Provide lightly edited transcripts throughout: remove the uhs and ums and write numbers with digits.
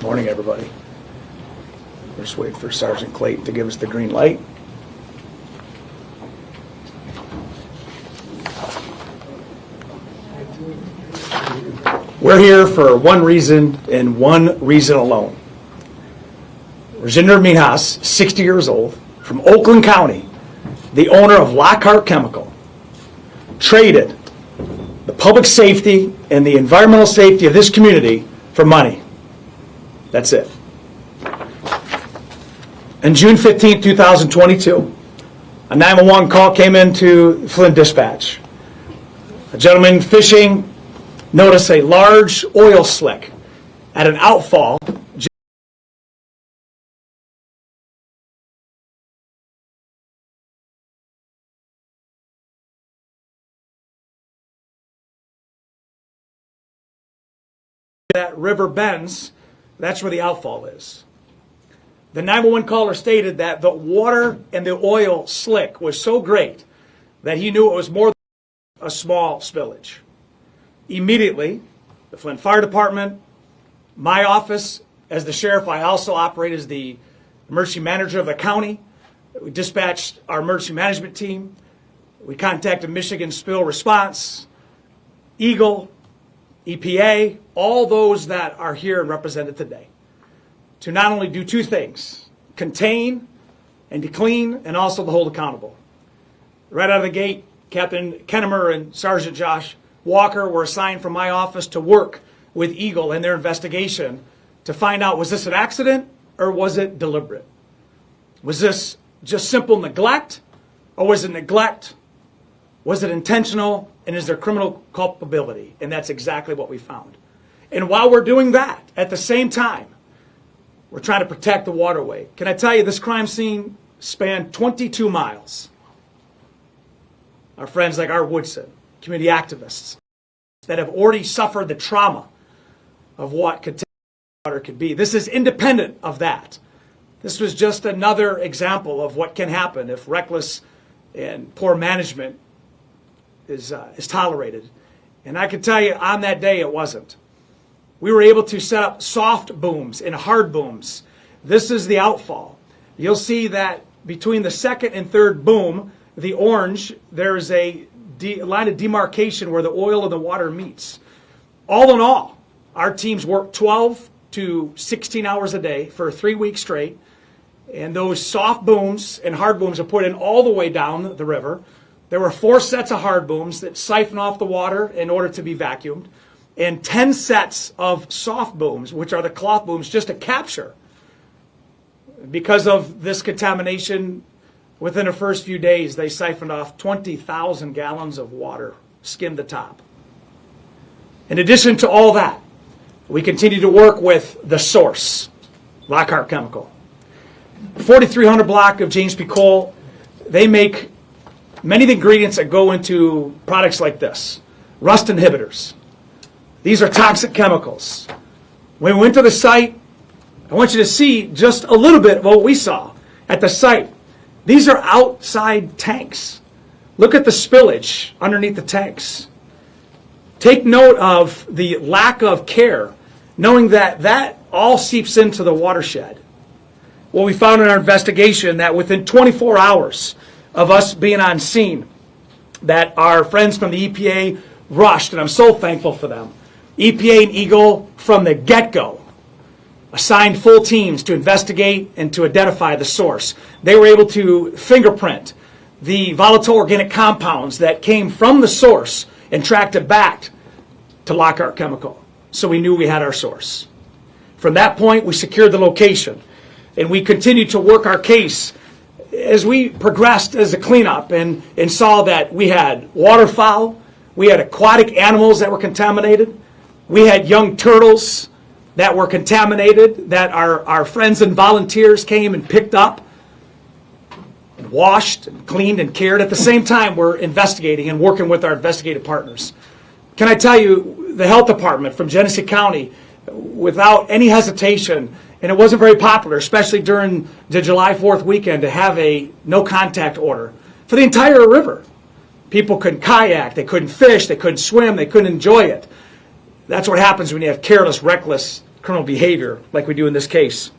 Morning, everybody. We're just waiting for Sergeant Clayton to give us the green light. We're here for one reason and one reason alone. Rajinder Minhas, 60 years old, from Oakland County, the owner of Flint Chemical, traded the public safety and the environmental safety of this community for money. That's it. On June 15, 2022, a 911 call came into Flint Dispatch. A gentleman fishing noticed a large oil slick at an outfall that river bends. That's where the outfall is. The 911 caller stated that the water and the oil slick was so great that he knew it was more than a small spillage. Immediately, the Flint Fire Department, my office, as the sheriff, I also operate as the emergency manager of the county. We dispatched our emergency management team. We contacted Michigan Spill Response, Eagle, EPA, all those that are here and represented today, to not only do two things: contain and to clean, and also to hold accountable. Right out of the gate, Captain Kennemer and Sergeant Josh Walker were assigned from my office to work with Eagle in their investigation to find out, was this an accident or was it deliberate? Was this just simple neglect, or was it neglect? Was it intentional, and is there criminal culpability? And that's exactly what we found. And while we're doing that, at the same time, we're trying to protect the waterway. Can I tell you, this crime scene spanned 22 miles. Our friends like Art Woodson, community activists that have already suffered the trauma of what contaminated water could be. This is independent of that. This was just another example of what can happen if reckless and poor management is tolerated. And I can tell you, on that day, it wasn't. We were able to set up soft booms and hard booms. This is the outfall. You'll see that between the second and third boom, the orange, there's a line of demarcation where the oil and the water meets. All in all, our teams worked 12 to 16 hours a day for 3 weeks straight. And those soft booms and hard booms are put in all the way down the river. There were 4 sets of hard booms that siphon off the water in order to be vacuumed, and 10 sets of soft booms, which are the cloth booms, just to capture. Because of this contamination, within the first few days, they siphoned off 20,000 gallons of water, skimmed the top. In addition to all that, we continue to work with the source, Flint Chemical. 4300 block of James P. Cole, they make many of the ingredients that go into products like this: rust inhibitors. These are toxic chemicals. When we went to the site, I want you to see just a little bit of what we saw at the site. These are outside tanks. Look at the spillage underneath the tanks. Take note of the lack of care, knowing that that all seeps into the watershed. Well, we found in our investigation that within 24 hours of us being on scene, that our friends from the EPA rushed, and I'm so thankful for them. EPA and Eagle, from the get-go, assigned full teams to investigate and to identify the source. They were able to fingerprint the volatile organic compounds that came from the source and tracked it back to Flint Chemical. So we knew we had our source. From that point, we secured the location, and we continued to work our case as we progressed as a cleanup and saw that we had waterfowl, we had aquatic animals that were contaminated, we had young turtles that were contaminated, that our friends and volunteers came and picked up and washed and cleaned and cared. At the same time, we're investigating and working with our investigative partners. Can I tell you, the health department from Genesee County, without any hesitation, and it wasn't very popular, especially during the July 4th weekend, to have a no contact order for the entire river. People couldn't kayak, they couldn't fish, they couldn't swim, they couldn't enjoy it. That's what happens when you have careless, reckless criminal behavior like we do in this case.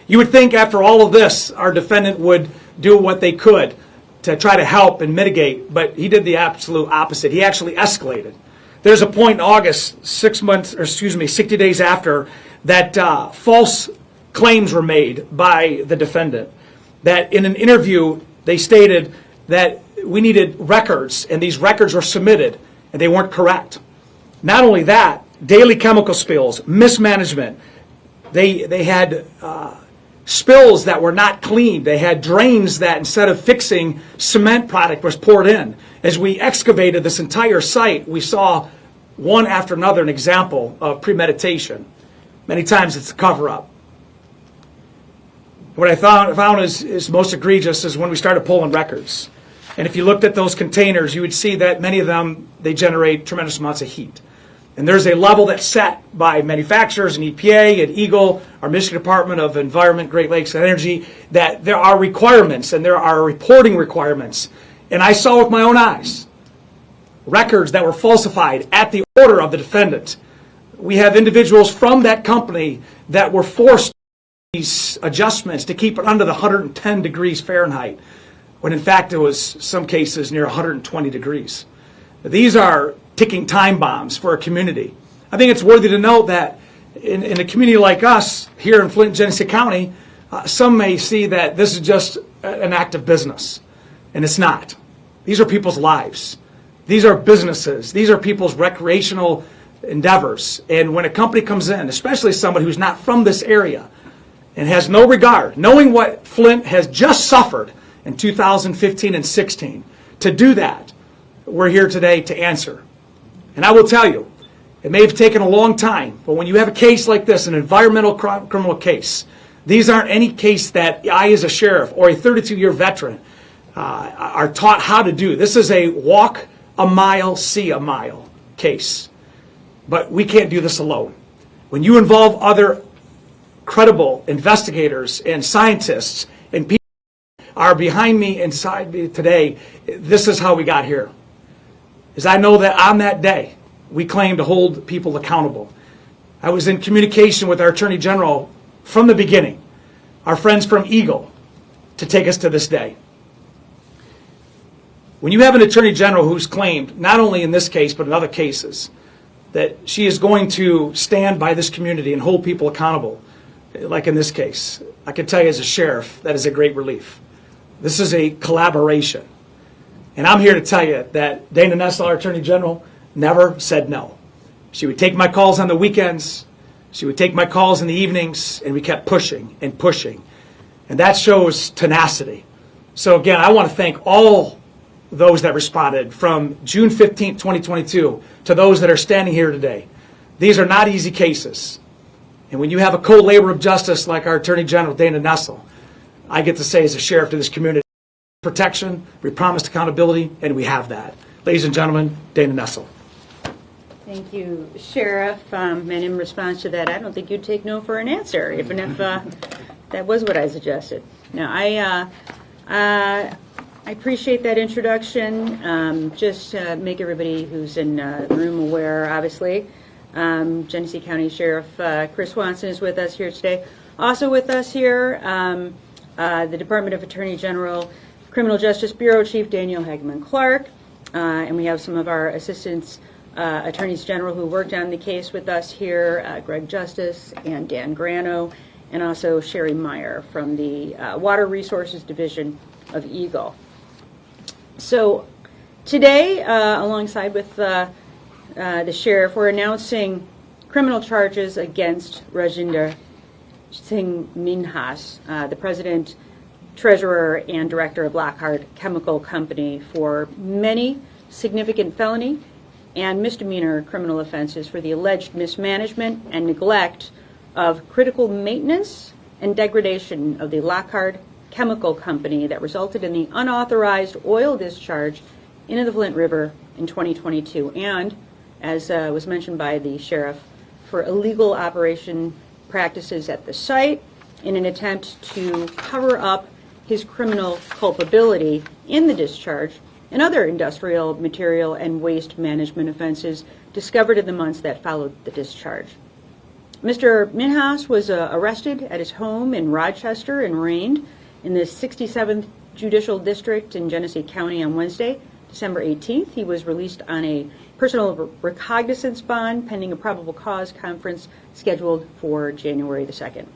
You would think after all of this, our defendant would do what they could to try to help and mitigate, but he did the absolute opposite. He actually escalated. There's a point in August, 60 days after, that false claims were made by the defendant. That in an interview, they stated that we needed records, and these records were submitted, and they weren't correct. Not only that, daily chemical spills, mismanagement. They had spills that were not cleaned. They had drains that instead of fixing, cement product was poured in. As we excavated this entire site, we saw one after another an example of premeditation. Many times it's a cover-up. What I found is most egregious is when we started pulling records. And if you looked at those containers, you would see that many of them, they generate tremendous amounts of heat. And there's a level that's set by manufacturers and EPA and Eagle, our Michigan Department of Environment, Great Lakes and Energy, that there are requirements and there are reporting requirements. And I saw with my own eyes records that were falsified at the order of the defendant. We have individuals from that company that were forced these adjustments to keep it under the 110 degrees Fahrenheit, when in fact it was some cases near 120 degrees. These are ticking time bombs for a community. I think it's worthy to note that in a community like us here in Flint, Genesee County, some may see that this is just an act of business, and it's not. These are people's lives. These are businesses. These are people's recreational endeavors. And when a company comes in, especially somebody who's not from this area and has no regard, knowing what Flint has just suffered in 2015 and 16, to do that, we're here today to answer. And I will tell you, it may have taken a long time, but when you have a case like this, an environmental criminal case, these aren't any case that I as a sheriff or a 32-year veteran are taught how to do. This is a walk a mile, see a mile case. But we can't do this alone. When you involve other credible investigators and scientists and people are behind me inside me today, this is how we got here. Is I know that on that day, we claim to hold people accountable. I was in communication with our Attorney General from the beginning, our friends from Eagle, to take us to this day. When you have an Attorney General who's claimed, not only in this case, but in other cases, that she is going to stand by this community and hold people accountable, like in this case, I can tell you as a sheriff, that is a great relief. This is a collaboration. And I'm here to tell you that Dana Nessel, our Attorney General, never said no. She would take my calls on the weekends. She would take my calls in the evenings, and we kept pushing and pushing. And that shows tenacity. So again, I want to thank all those that responded from June 15, 2022 to those that are standing here today. These are not easy cases. And when you have a co-laborer of justice like our Attorney General, Dana Nessel, I get to say as a sheriff to this community, protection, we promised accountability, and we have that. Ladies and gentlemen, Dana Nessel. Thank you, Sheriff. And in response to that, I don't think you'd take no for an answer, even if that was what I suggested. No, I appreciate that introduction. Just to make everybody who's in the room aware, obviously, Genesee County Sheriff Chris Swanson is with us here today. Also with us here, the Department of Attorney General Criminal Justice Bureau Chief Daniel Hageman Clark, and we have some of our assistants attorneys general who worked on the case with us here, Greg Justice and Dan Grano, and also Sherry Meyer from the Water Resources Division of Eagle. So today, alongside with the sheriff, we're announcing criminal charges against Rajinder Singh Minhas, the president, treasurer, and director of Lockhart Chemical Company, for many significant felony and misdemeanor criminal offenses for the alleged mismanagement and neglect of critical maintenance and degradation of the Lockhart Chemical Company that resulted in the unauthorized oil discharge into the Flint River in 2022, and, as was mentioned by the sheriff, for illegal operation practices at the site in an attempt to cover up his criminal culpability in the discharge and other industrial material and waste management offenses discovered in the months that followed the discharge. Mr. Minhas was arrested at his home in Rochester and arraigned in the 67th Judicial District in Genesee County on Wednesday, December 18th. He was released on a personal recognizance bond pending a probable cause conference scheduled for January the 2nd.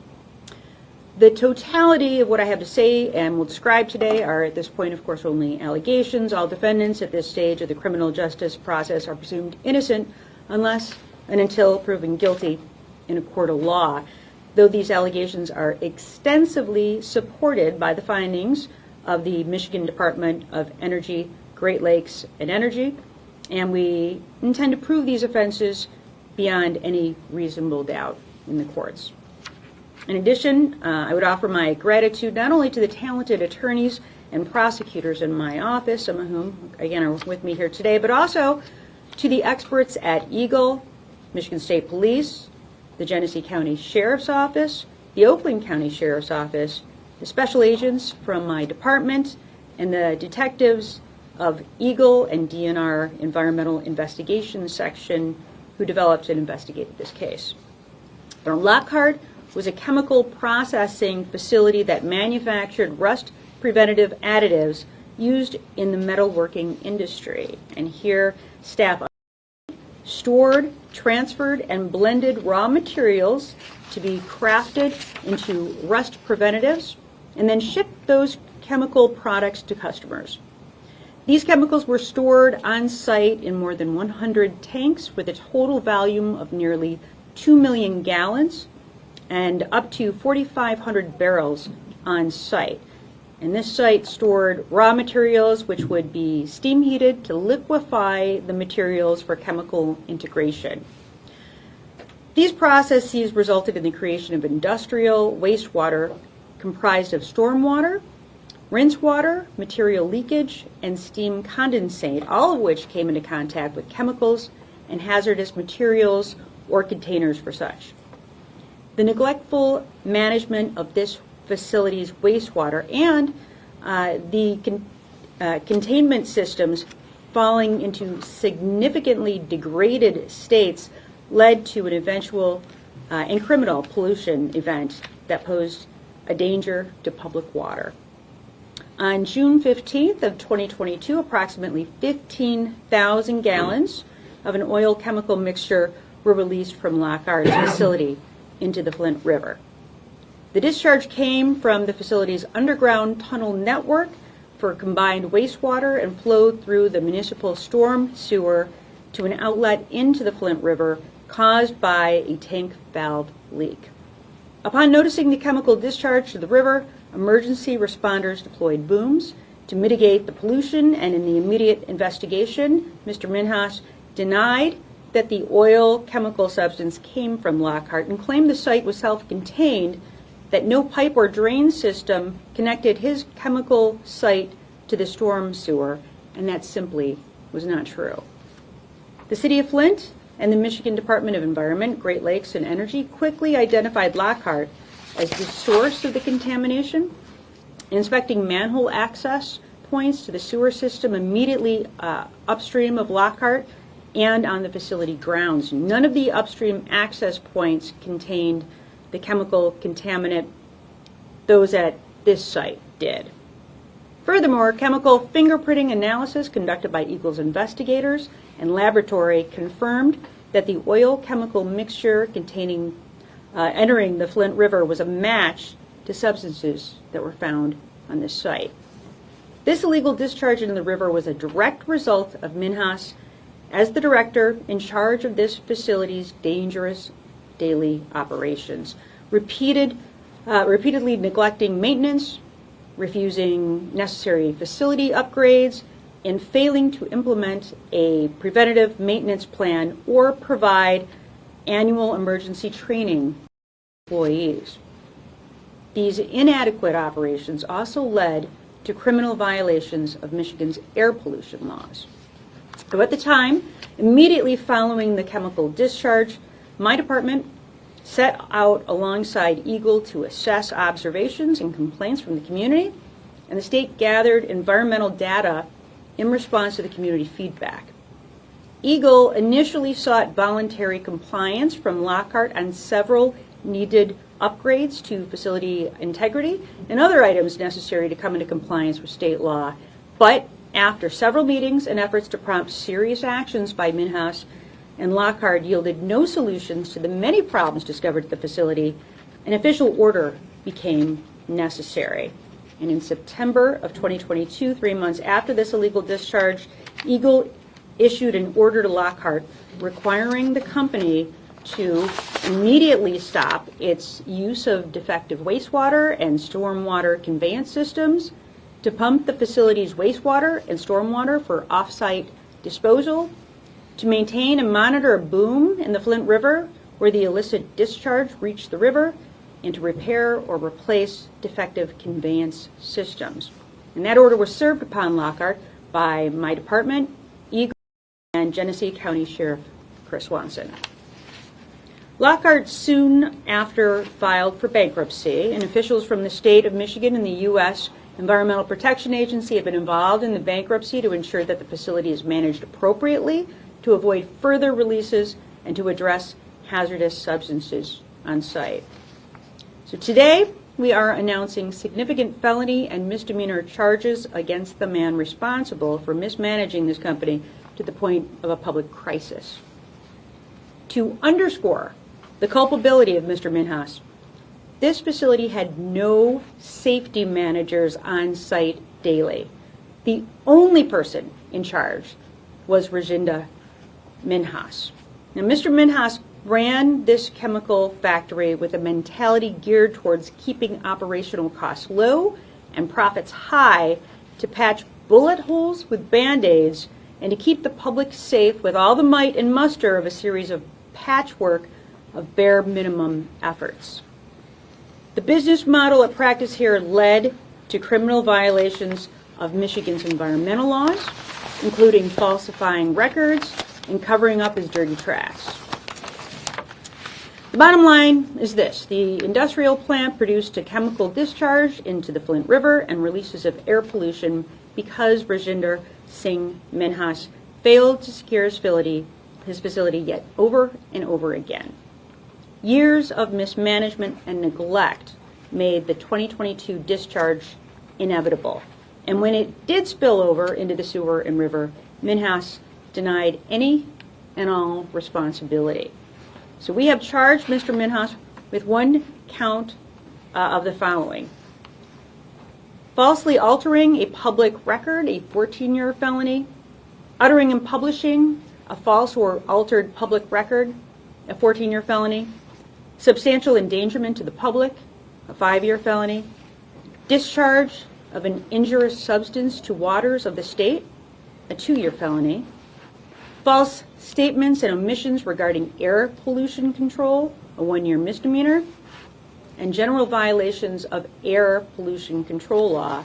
The totality of what I have to say and will describe today are at this point, of course, only allegations. All defendants at this stage of the criminal justice process are presumed innocent unless and until proven guilty in a court of law, though these allegations are extensively supported by the findings of the Michigan Department of Energy, Great Lakes, and Energy, and we intend to prove these offenses beyond any reasonable doubt in the courts. In addition, I would offer my gratitude not only to the talented attorneys and prosecutors in my office, some of whom, again, are with me here today, but also to the experts at Eagle, Michigan State Police, the Genesee County Sheriff's Office, the Oakland County Sheriff's Office, the special agents from my department, and the detectives of Eagle and DNR Environmental Investigations Section who developed and investigated this case. Lockhart was a chemical processing facility that manufactured rust preventative additives used in the metalworking industry. And here, staff stored, transferred, and blended raw materials to be crafted into rust preventatives and then shipped those chemical products to customers. These chemicals were stored on site in more than 100 tanks with a total volume of nearly 2 million gallons and up to 4,500 barrels on site. And this site stored raw materials which would be steam heated to liquefy the materials for chemical integration. These processes resulted in the creation of industrial wastewater comprised of stormwater, rinse water, material leakage, and steam condensate, all of which came into contact with chemicals and hazardous materials or containers for such. The neglectful management of this facility's wastewater and the containment systems falling into significantly degraded states led to an eventual and criminal pollution event that posed a danger to public water. On June 15th of 2022, approximately 15,000 gallons of an oil chemical mixture were released from Lockhart's facility into the Flint River. The discharge came from the facility's underground tunnel network for combined wastewater and flowed through the municipal storm sewer to an outlet into the Flint River caused by a tank valve leak. Upon noticing the chemical discharge to the river, emergency responders deployed booms to mitigate the pollution, and in the immediate investigation, Mr. Minhas denied that the oil chemical substance came from Lockhart and claimed the site was self-contained, that no pipe or drain system connected his chemical site to the storm sewer, and that simply was not true. The City of Flint and the Michigan Department of Environment, Great Lakes, and Energy quickly identified Lockhart as the source of the contamination, inspecting manhole access points to the sewer system immediately upstream of Lockhart and on the facility grounds. None of the upstream access points contained the chemical contaminant. Those at this site did. Furthermore, chemical fingerprinting analysis conducted by Eagle's investigators and laboratory confirmed that the oil chemical mixture entering the Flint River was a match to substances that were found on this site. This illegal discharge into the river was a direct result of Minhas as the director in charge of this facility's dangerous daily operations, repeatedly neglecting maintenance, refusing necessary facility upgrades, and failing to implement a preventative maintenance plan or provide annual emergency training for employees. These inadequate operations also led to criminal violations of Michigan's air pollution laws. So at the time, immediately following the chemical discharge, my department set out alongside Eagle to assess observations and complaints from the community, and the state gathered environmental data in response to the community feedback. Eagle initially sought voluntary compliance from Lockhart on several needed upgrades to facility integrity and other items necessary to come into compliance with state law. But after several meetings and efforts to prompt serious actions by Minhas and Lockhart yielded no solutions to the many problems discovered at the facility, an official order became necessary. And in September of 2022, 3 months after this illegal discharge, Eagle issued an order to Lockhart requiring the company to immediately stop its use of defective wastewater and stormwater conveyance systems, to pump the facility's wastewater and stormwater for off-site disposal, to maintain and monitor a boom in the Flint River where the illicit discharge reached the river, and to repair or replace defective conveyance systems. And that order was served upon Lockhart by my department, Eagle, and Genesee County Sheriff Chris Swanson. Lockhart soon after filed for bankruptcy, and officials from the state of Michigan and the U.S. Environmental Protection Agency have been involved in the bankruptcy to ensure that the facility is managed appropriately, to avoid further releases, and to address hazardous substances on site. So today, we are announcing significant felony and misdemeanor charges against the man responsible for mismanaging this company to the point of a public crisis. To underscore the culpability of Mr. Minhas, this facility had no safety managers on site daily. The only person in charge was Rajinder Minhas. Now, Mr. Minhas ran this chemical factory with a mentality geared towards keeping operational costs low and profits high, to patch bullet holes with Band-Aids, and to keep the public safe with all the might and muster of a series of patchwork of bare minimum efforts. The business model at practice here led to criminal violations of Michigan's environmental laws, including falsifying records and covering up his dirty tracks. The bottom line is this: the industrial plant produced a chemical discharge into the Flint River and releases of air pollution because Rajinder Singh Minhas failed to secure his facility yet over and over again. Years of mismanagement and neglect made the 2022 discharge inevitable. And when it did spill over into the sewer and river, Minhas denied any and all responsibility. So we have charged Mr. Minhas with one count of the following: falsely altering a public record, a 14-year felony; uttering and publishing a false or altered public record, a 14-year felony; substantial endangerment to the public, a 5-year felony; discharge of an injurious substance to waters of the state, a 2-year felony; false statements and omissions regarding air pollution control, a 1-year misdemeanor; and general violations of air pollution control law,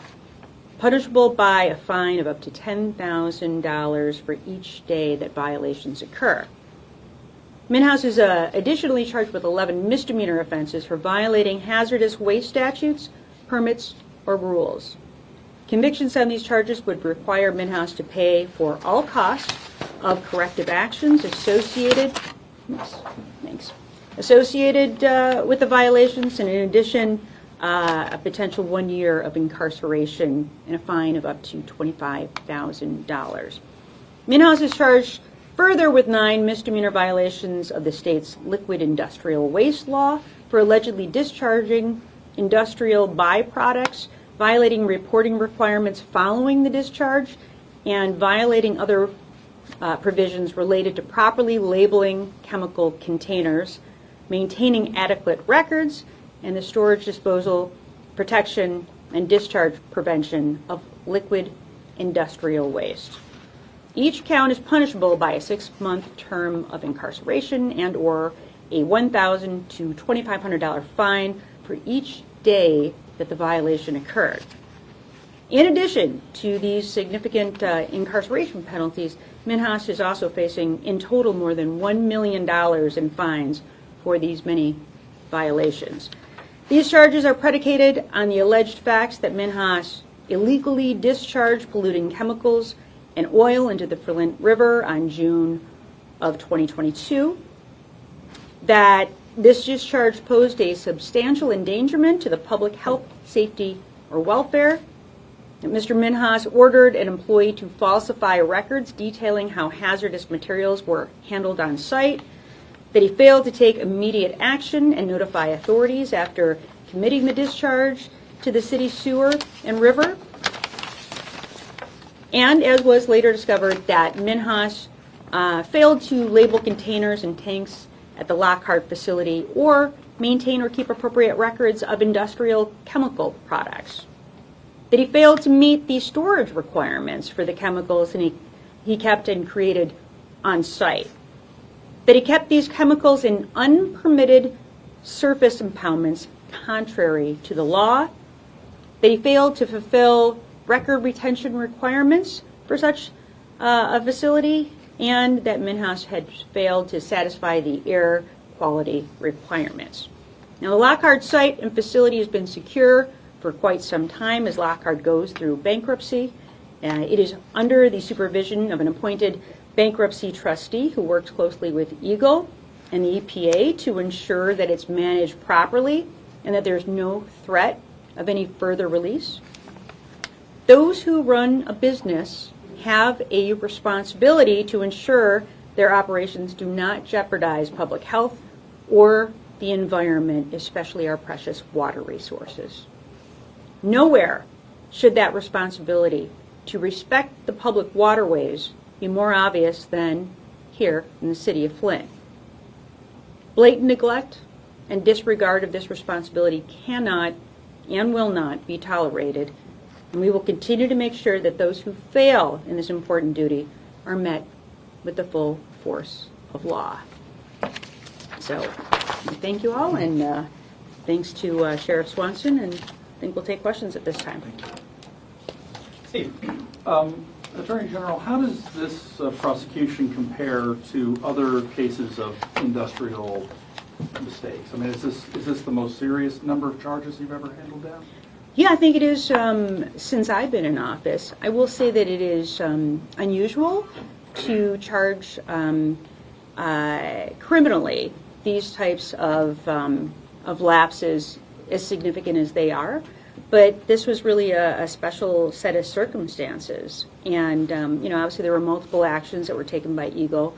punishable by a fine of up to $10,000 for each day that violations occur. Minhas is additionally charged with 11 misdemeanor offenses for violating hazardous waste statutes, permits, or rules. Convictions on these charges would require Minhas to pay for all costs of corrective actions associated with the violations, and in addition, a potential 1 year of incarceration and a fine of up to $25,000. Minhas is charged further with 9 misdemeanor violations of the state's liquid industrial waste law for allegedly discharging industrial byproducts, violating reporting requirements following the discharge, and violating other provisions related to properly labeling chemical containers, maintaining adequate records, and the storage, disposal, protection, and discharge prevention of liquid industrial waste. Each count is punishable by a 6-month term of incarceration and or a $1,000 to $2,500 fine for each day that the violation occurred. In addition to these significant incarceration penalties, Minhas is also facing in total more than $1 million in fines for these many violations. These charges are predicated on the alleged facts that Minhas illegally discharged polluting chemicals and oil into the Flint River on June of 2022, that this discharge posed a substantial endangerment to the public health, safety, or welfare, that Mr. Minhas ordered an employee to falsify records detailing how hazardous materials were handled on site, that he failed to take immediate action and notify authorities after committing the discharge to the city sewer and river, and as was later discovered, that Minhas failed to label containers and tanks at the Lockhart facility or maintain or keep appropriate records of industrial chemical products, that he failed to meet the storage requirements for the chemicals and he kept and created on site, that he kept these chemicals in unpermitted surface impoundments contrary to the law, that he failed to fulfill record retention requirements for such a facility, and that Minhas had failed to satisfy the air quality requirements. Now, the Lockhart site and facility has been secure for quite some time as Lockhart goes through bankruptcy. It is under the supervision of an appointed bankruptcy trustee who works closely with Eagle and the EPA to ensure that it's managed properly and that there's no threat of any further release. Those who run a business have a responsibility to ensure their operations do not jeopardize public health or the environment, especially our precious water resources. Nowhere should that responsibility to respect the public waterways be more obvious than here in the city of Flint. Blatant neglect and disregard of this responsibility cannot and will not be tolerated, and we will continue to make sure that those who fail in this important duty are met with the full force of law. So, thank you all, and thanks to Sheriff Swanson, and I think we'll take questions at this time. Steve, Attorney General, how does this prosecution compare to other cases of industrial mistakes? I mean, is this the most serious number of charges you've ever handled down? Yeah, I think it is since I've been in office. I will say that it is unusual to charge criminally these types of lapses as significant as they are. But this was really a special set of circumstances. And, obviously there were multiple actions that were taken by Eagle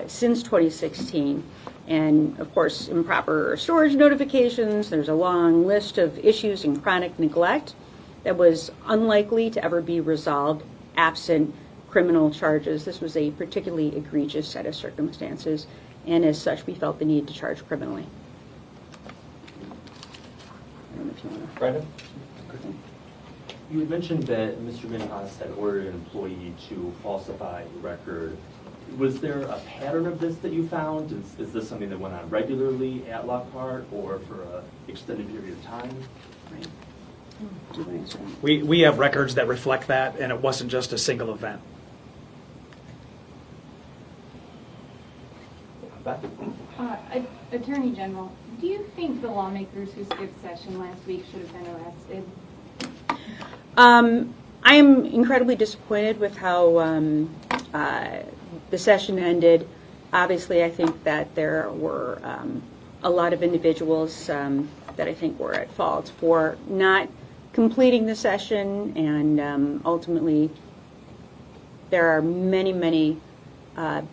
since 2016. And, of course, improper storage notifications. There's a long list of issues and chronic neglect that was unlikely to ever be resolved absent criminal charges. This was a particularly egregious set of circumstances. And as such, we felt the need to charge criminally. I don't know if you want to... Brandon? You had mentioned that Mr. Minhas had ordered an employee to falsify a record. Was there a pattern of this that you found? Is this something that went on regularly at Lockhart or for an extended period of time? Right. Do you want to answer that? We have records that reflect that, and it wasn't just a single event. Beth? Attorney General, do you think the lawmakers who skipped session last week should have been arrested? I am incredibly disappointed with how the session ended. Obviously, I think that there were a lot of individuals that I think were at fault for not completing the session, and ultimately there are many, many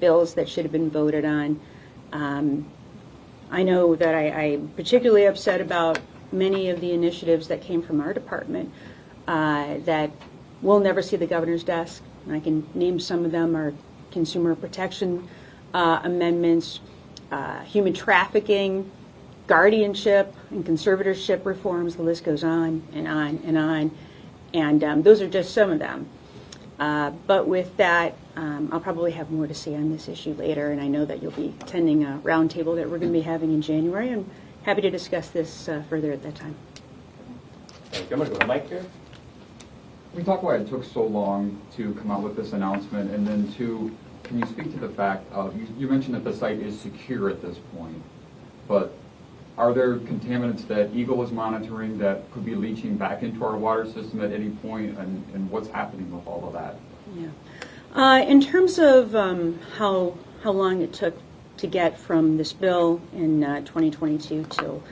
bills that should have been voted on. I know that I'm particularly upset about many of the initiatives that came from our department that will never see the governor's desk. And I can name some of them: are consumer protection amendments, human trafficking, guardianship and conservatorship reforms. The list goes on and on and on. And those are just some of them. But with that, I'll probably have more to say on this issue later, and I know that you'll be attending a roundtable that we're going to be having in January. I'm happy to discuss this further at that time. Thank you. I'm going to go to Mike here. Can we talk why it took so long to come out with this announcement? And then two, can you speak to the fact of, you mentioned that the site is secure at this point, but are there contaminants that Eagle is monitoring that could be leaching back into our water system at any point, and what's happening with all of that? Yeah. In terms of how long it took to get from this bill in 2022 till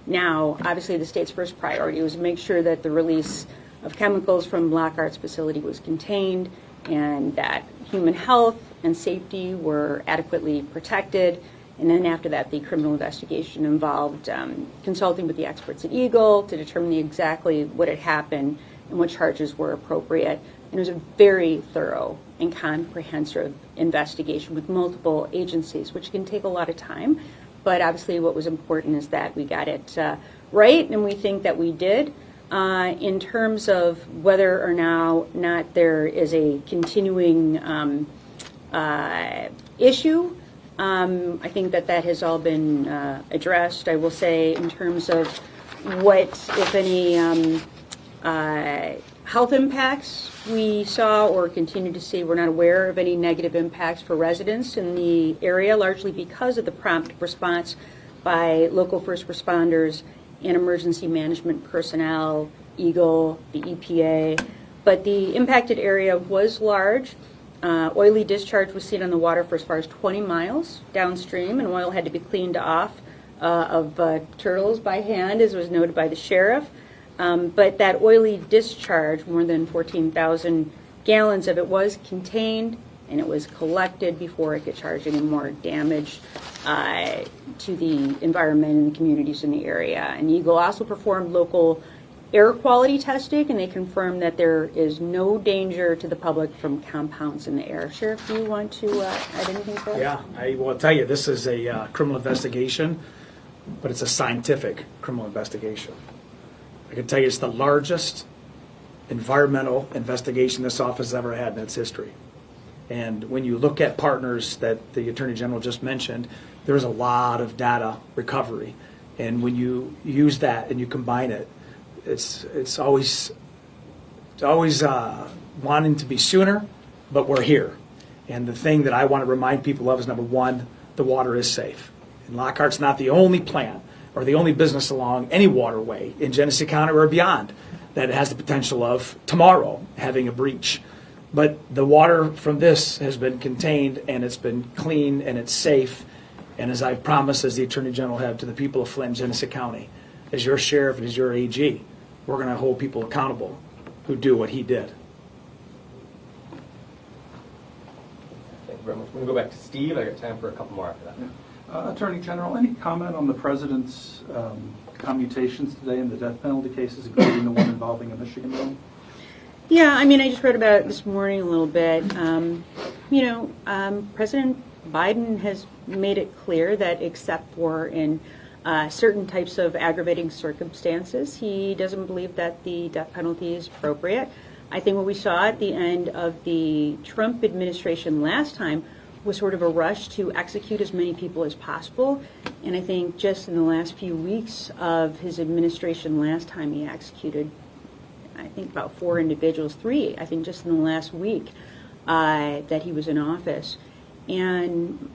now, obviously the state's first priority was to make sure that the release of chemicals from Lockhart's facility was contained and that human health and safety were adequately protected. And then after that, the criminal investigation involved consulting with the experts at Eagle to determine exactly what had happened and what charges were appropriate. And it was a very thorough and comprehensive investigation with multiple agencies, which can take a lot of time. But obviously what was important is that we got it right, and we think that we did. In terms of whether or not there is a continuing issue, I think that has all been addressed. I will say in terms of what, if any, health impacts we saw or continue to see, we're not aware of any negative impacts for residents in the area, largely because of the prompt response by local first responders and emergency management personnel, Eagle, the EPA. But the impacted area was large. Oily discharge was seen on the water for as far as 20 miles downstream, and oil had to be cleaned off of turtles by hand, as was noted by the sheriff. But that oily discharge, more than 14,000 gallons of it, was contained and it was collected before it could charge any more damage to the environment and the communities in the area. And Eagle also performed local air quality testing, and they confirmed that there is no danger to the public from compounds in the air. Sheriff, do you want to add anything to that? Yeah, I will tell you, this is a criminal investigation, but it's a scientific criminal investigation. I can tell you it's the largest environmental investigation this office has ever had in its history. And when you look at partners that the Attorney General just mentioned, there's a lot of data recovery. And when you use that and you combine it, it's always wanting to be sooner, but we're here. And the thing that I want to remind people of is, number one, the water is safe. And Lockhart's not the only plant or the only business along any waterway in Genesee County or beyond that has the potential of tomorrow having a breach. But the water from this has been contained, and it's been clean, and it's safe. And as I've promised, as the Attorney General have to the people of Flint and Genesee County, as your sheriff and as your AG, we're going to hold people accountable who do what he did. Thank you very much. We're going to go back to Steve. I got time for a couple more after that. Attorney General, any comment on the President's commutations today in the death penalty cases, including the one involving a Michigan bill? Yeah, I mean, I just read about it this morning a little bit. President Biden has made it clear that except for in certain types of aggravating circumstances, he doesn't believe that the death penalty is appropriate. I think what we saw at the end of the Trump administration last time was sort of a rush to execute as many people as possible. And I think just in the last few weeks of his administration last time, he executed, I think, about 4 individuals, 3, I think, just in the last week that he was in office. And,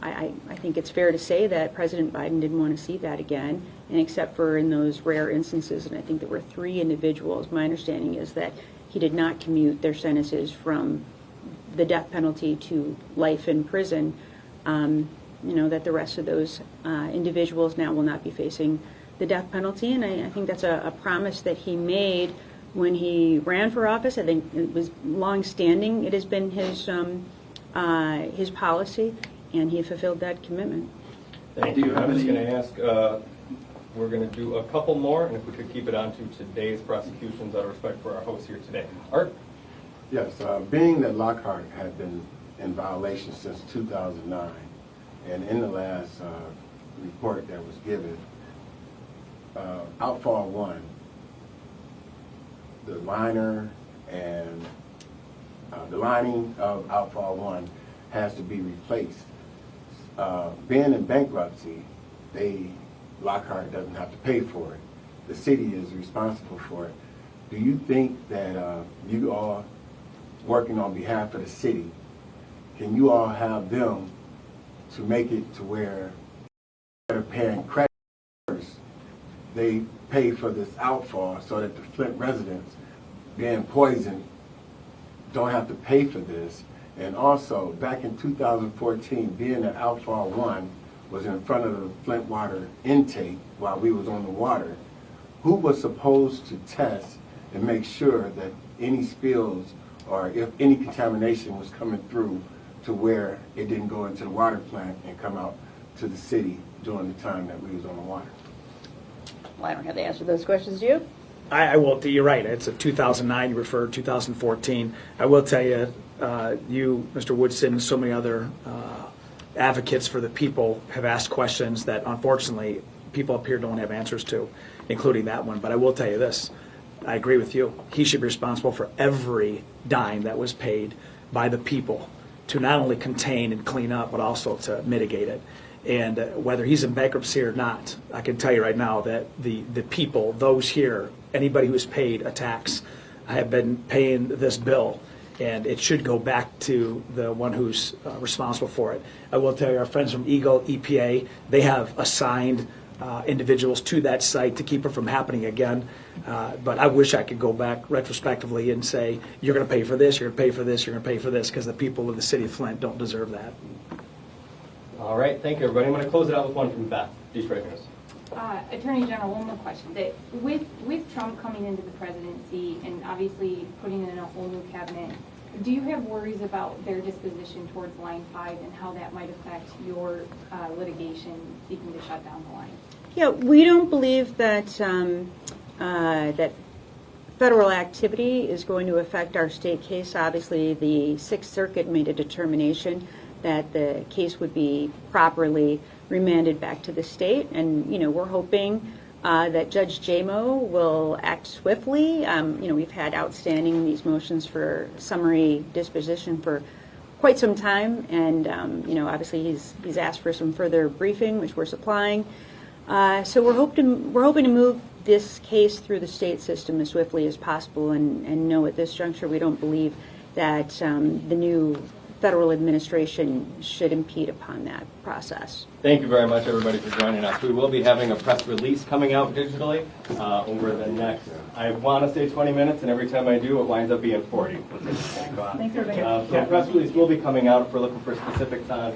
I think it's fair to say that President Biden didn't want to see that again. And except for in those rare instances, and I think there were 3 individuals, my understanding is that he did not commute their sentences from the death penalty to life in prison, that the rest of those individuals now will not be facing the death penalty. And I think that's a promise that he made when he ran for office. I think it was long-standing. It has been his policy, and he fulfilled that commitment. Thank you. I'm just going to ask, we're going to do a couple more, and if we could keep it on to today's prosecutions out of respect for our host here today. Art? Yes, being that Lockhart had been in violation since 2009, and in the last report that was given, Outfall 1, the liner and the lining of Outfall 1 has to be replaced. Being in bankruptcy, Lockhart doesn't have to pay for it. The city is responsible for it. Do you think that you all working on behalf of the city, can you all have them to make it to where they're paying creditors, they pay for this outfall so that the Flint residents being poisoned don't have to pay for this. And also, back in 2014, being that outfall 1 was in front of the Flint water intake while we was on the water, who was supposed to test and make sure that any spills or if any contamination was coming through to where it didn't go into the water plant and come out to the city during the time that we was on the water? Well, I don't have the answer to those questions, do you? I will. You're right. It's a 2009. You referred 2014. I will tell you, you, Mr. Woodson, and so many other advocates for the people have asked questions that unfortunately people up here don't have answers to, including that one. But I will tell you this. I agree with you. He should be responsible for every dime that was paid by the people to not only contain and clean up, but also to mitigate it. And whether he's in bankruptcy or not, I can tell you right now that the people, those here, anybody who's paid a tax, have been paying this bill, and it should go back to the one who's responsible for it. I will tell you, our friends from Eagle, EPA, they have assigned individuals to that site to keep it from happening again. But I wish I could go back retrospectively and say, you're going to pay for this, you're going to pay for this, you're going to pay for this, because the people of the city of Flint don't deserve that. All right, thank you, everybody. I'm going to close it out with one from Beth, Detroit News. Attorney General, one more question. That with Trump coming into the presidency and obviously putting in a whole new cabinet, do you have worries about their disposition towards Line 5 and how that might affect your litigation seeking to shut down the line? Yeah, we don't believe that that federal activity is going to affect our state case. Obviously, the Sixth Circuit made a determination that the case would be properly remanded back to the state, and we're hoping that Judge Jamo will act swiftly. We've had outstanding these motions for summary disposition for quite some time, and obviously he's asked for some further briefing, which we're supplying. So we're hoping to move this case through the state system as swiftly as possible, and know at this juncture we don't believe that the new federal administration should impede upon that process. Thank you very much, everybody, for joining us. We will be having a press release coming out digitally over the next, I want to say 20 minutes, and every time I do, it winds up being 40. Thanks, everybody. So press release will be coming out if we're looking for specifics on